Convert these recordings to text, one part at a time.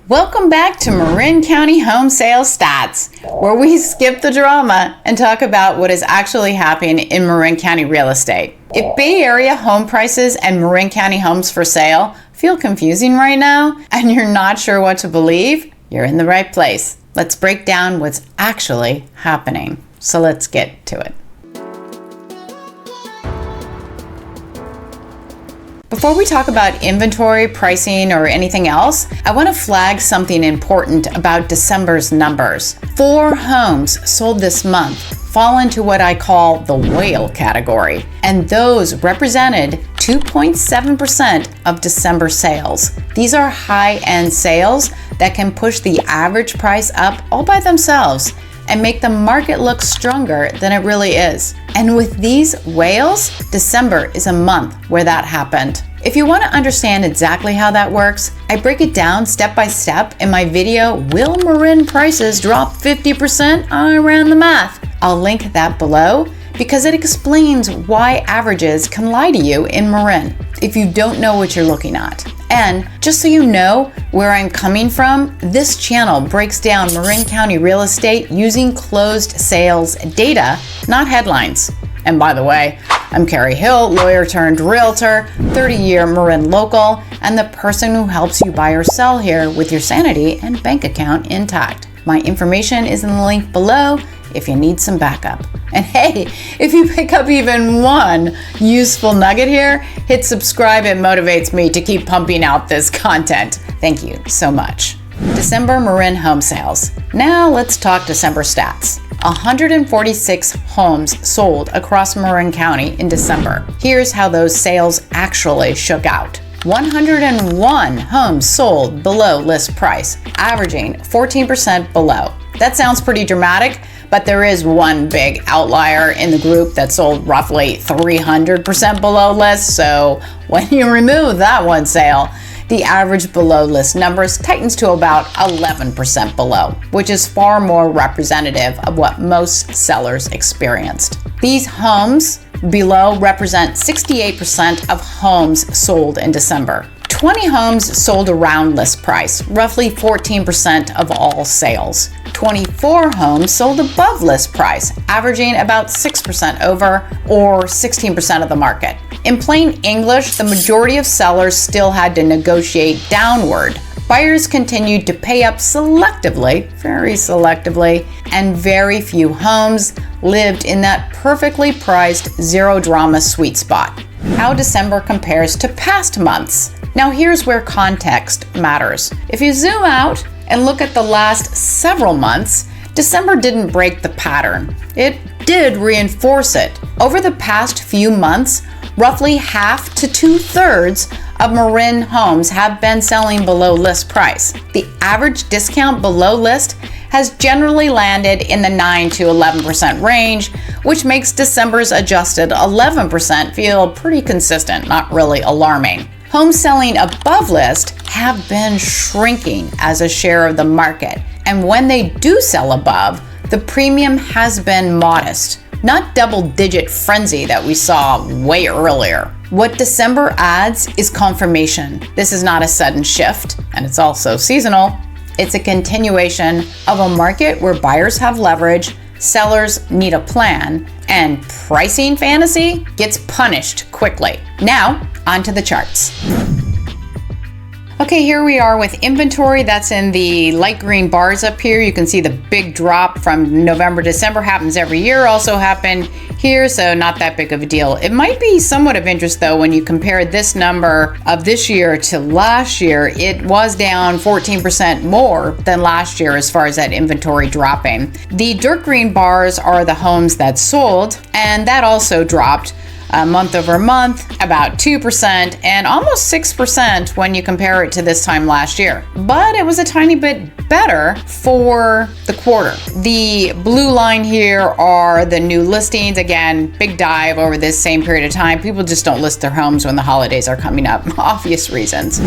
Welcome back to Marin County Home Sales Stats, where we skip the drama and talk about what is actually happening in Marin County real estate. If Bay Area home prices and Marin County homes for sale feel confusing right now and you're not sure what to believe, you're in the right place. Let's break down what's actually happening. So let's get to it. Before we talk about inventory, pricing, or anything else, I want to flag something important about December's numbers. 4 homes sold this month fall into what I call the whale category, and those represented 2.7% of December sales. These are high-end sales that can push the average price up all by themselves and make the market look stronger than it really is. And with these whales, December is a month where that happened. If you want to understand exactly how that works, I break it down step by step in my video, Will Marin Prices Drop 50%? I ran the math. I'll link that below because it explains why averages can lie to you in Marin if you don't know what you're looking at. And just so you know where I'm coming from, this channel breaks down Marin County real estate using closed sales data, not headlines. And by the way, I'm Carrie Hill, lawyer turned realtor, 30-year Marin local, and the person who helps you buy or sell here with your sanity and bank account intact. My information is in the link below if you need some backup. And hey, if you pick up even one useful nugget here, hit subscribe. It motivates me to keep pumping out this content. Thank you so much. December Marin home sales. Now let's talk December stats. 146 homes sold across Marin County in December. Here's how those sales actually shook out. 101 homes sold below list price, averaging 14% below. That sounds pretty dramatic, but there is one big outlier in the group that sold roughly 300% below list. So when you remove that one sale, the average below list numbers tightens to about 11% below, which is far more representative of what most sellers experienced. These homes below represent 68% of homes sold in December. 20 homes sold around list price, roughly 14% of all sales. 24 homes sold above list price, averaging about 6% over or 16% of the market. In plain English, the majority of sellers still had to negotiate downward. Buyers continued to pay up selectively, very selectively, and very few homes lived in that perfectly priced zero drama sweet spot. How December compares to past months. Now here's where context matters. If you zoom out and look at the last several months, December didn't break the pattern. It did reinforce it. Over the past few months, roughly half to 2/3 of Marin homes have been selling below list price. The average discount below list has generally landed in the 9 to 11% range, which makes December's adjusted 11% feel pretty consistent, not really alarming. Homes selling above list have been shrinking as a share of the market, and when they do sell above, the premium has been modest, not double-digit frenzy that we saw way earlier. What December adds is confirmation. This is not a sudden shift, and it's also seasonal. It's a continuation of a market where buyers have leverage, sellers need a plan, and pricing fantasy gets punished quickly. Now, onto the charts. Okay, here we are with inventory. That's in the light green bars up here. You can see the big drop from November, December happens every year, also happened here, so not that big of a deal. It might be somewhat of interest though when you compare this number of this year to last year. It was down 14% more than last year as far as that inventory dropping. The dirt green bars are the homes that sold, and that also dropped month over month, about 2% and almost 6% when you compare it to this time last year. But it was a tiny bit better for the quarter. The blue line here are the new listings. Again, big dive over this same period of time. People just don't list their homes when the holidays are coming up, obvious reasons.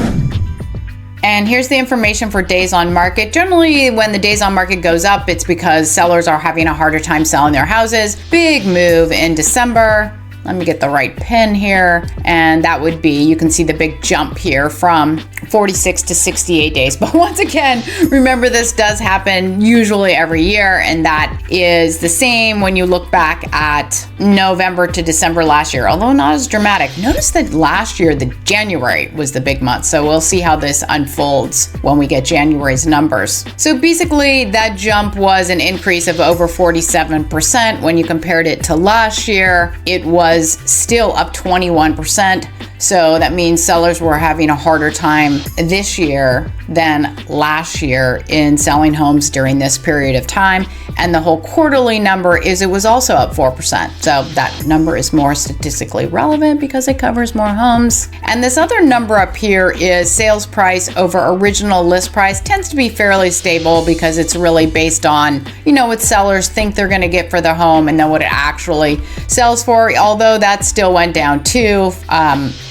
And here's the information for days on market. Generally, when the days on market goes up, it's because sellers are having a harder time selling their houses. Big move in December. Let me get the right pin here. And that would be, you can see the big jump here from 46 to 68 days. But once again, remember this does happen usually every year. And that is the same when you look back at November to December last year, although not as dramatic. Notice that last year, the January was the big month. So we'll see how this unfolds when we get January's numbers. So basically that jump was an increase of over 47%. When you compared it to last year, it was still up 21%. So that means sellers were having a harder time this year than last year in selling homes during this period of time. And the whole quarterly number is, it was also up 4%. So that number is more statistically relevant because it covers more homes. And this other number up here is sales price over original list price. Tends to be fairly stable because it's really based on, what sellers think they're going to get for the home and then what it actually sells for. Although that still went down too,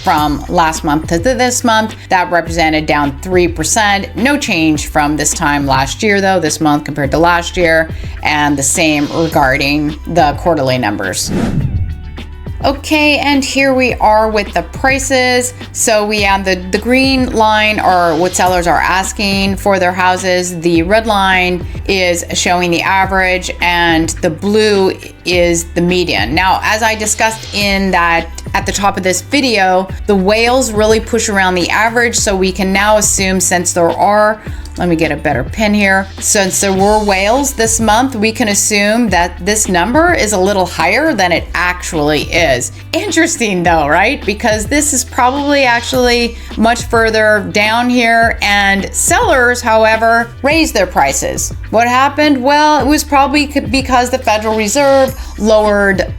from last month to this month. That represented down 3%. No change from this time last year though, this month compared to last year, and the same regarding the quarterly numbers. Okay, and here we are with the prices. So we have the green line are what sellers are asking for their houses. The red line is showing the average, and the blue is the median. Now, as I discussed in that at the top of this video, the whales really push around the average. So we can now assume, since there are, let me get a better pin here. Since there were whales this month, we can assume that this number is a little higher than it actually is. Interesting though, right? Because this is probably actually much further down here, and sellers, however, raised their prices. What happened? Well, it was probably because the Federal Reserve lowered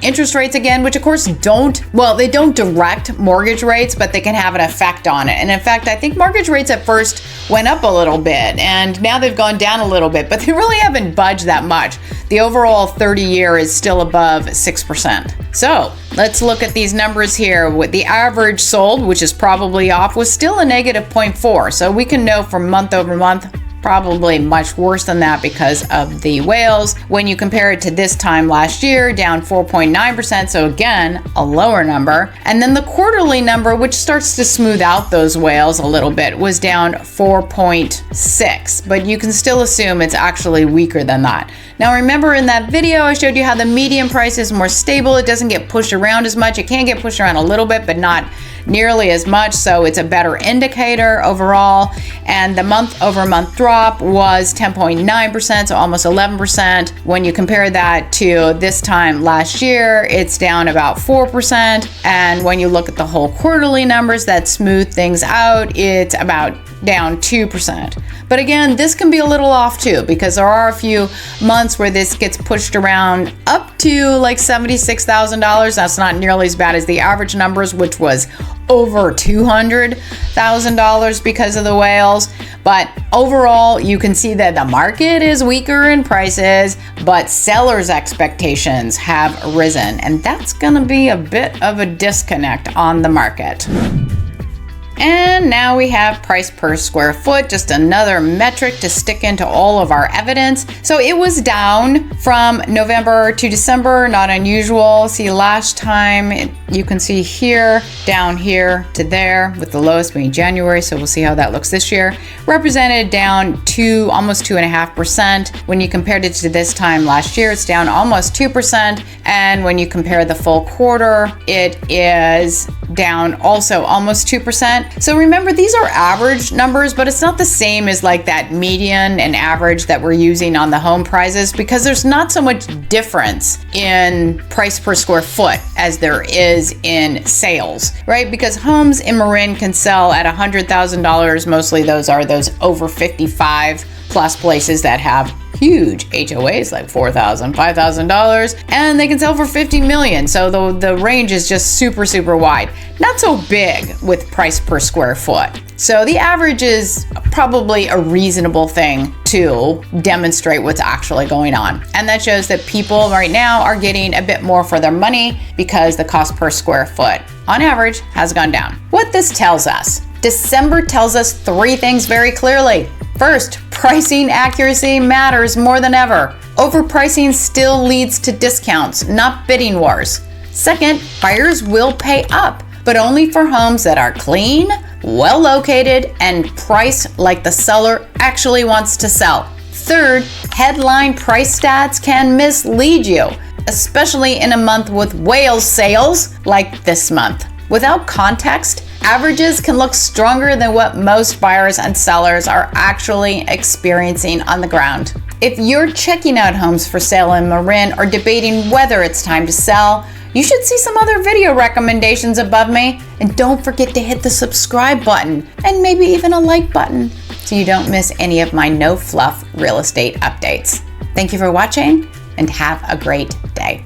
interest rates again, which of course they don't direct mortgage rates, but they can have an effect on it. And in fact, I think mortgage rates at first went up a little bit, and now they've gone down a little bit, but they really haven't budged that much. The overall 30-year is still above 6%. So let's look at these numbers here. With the average sold, which is probably off, was still a negative 0.4. So we can know from month over month, probably much worse than that because of the whales. When you compare it to this time last year, down 4.9%. So again, a lower number. And then the quarterly number, which starts to smooth out those whales a little bit, was down 4.6. But you can still assume it's actually weaker than that. Now remember, in that video, I showed you how the median price is more stable. It doesn't get pushed around as much. It can get pushed around a little bit, but not nearly as much. So it's a better indicator overall. And the month over month drop was 10.9%, so almost 11%. When you compare that to this time last year, it's down about 4%. And when you look at the whole quarterly numbers that smooth things out, it's about down 2%. But again, this can be a little off too, because there are a few months where this gets pushed around up to like $76,000. That's not nearly as bad as the average numbers, which was over $200,000 because of the whales. But overall, you can see that the market is weaker in prices, but sellers' expectations have risen. And that's going to be a bit of a disconnect on the market. And now we have price per square foot, just another metric to stick into all of our evidence. So it was down from November to December, not unusual. See, last time you can see here, down here to there, with the lowest being January. So we'll see how that looks this year. Represented down to almost 2.5%. When you compared it to this time last year, it's down almost 2%. And when you compare the full quarter, it is down also almost 2%. So remember, these are average numbers, but it's not the same as like that median and average that we're using on the home prices, because there's not so much difference in price per square foot as there is in sales, right? Because homes in Marin can sell at $100,000. Mostly those are those over 55 plus places that have huge HOAs like $4,000, $5,000, and they can sell for $50 million. So the range is just super, super wide. Not so big with price per square foot. So the average is probably a reasonable thing to demonstrate what's actually going on. And that shows that people right now are getting a bit more for their money because the cost per square foot on average has gone down. What this tells us: December tells us three things very clearly. First, pricing accuracy matters more than ever. Overpricing still leads to discounts, not bidding wars. Second, buyers will pay up, but only for homes that are clean, well located, and priced like the seller actually wants to sell. Third, headline price stats can mislead you, especially in a month with whale sales like this month. Without context, averages can look stronger than what most buyers and sellers are actually experiencing on the ground. If you're checking out homes for sale in Marin or debating whether it's time to sell, you should see some other video recommendations above me, and don't forget to hit the subscribe button and maybe even a like button so you don't miss any of my no fluff real estate updates. Thank you for watching and have a great day.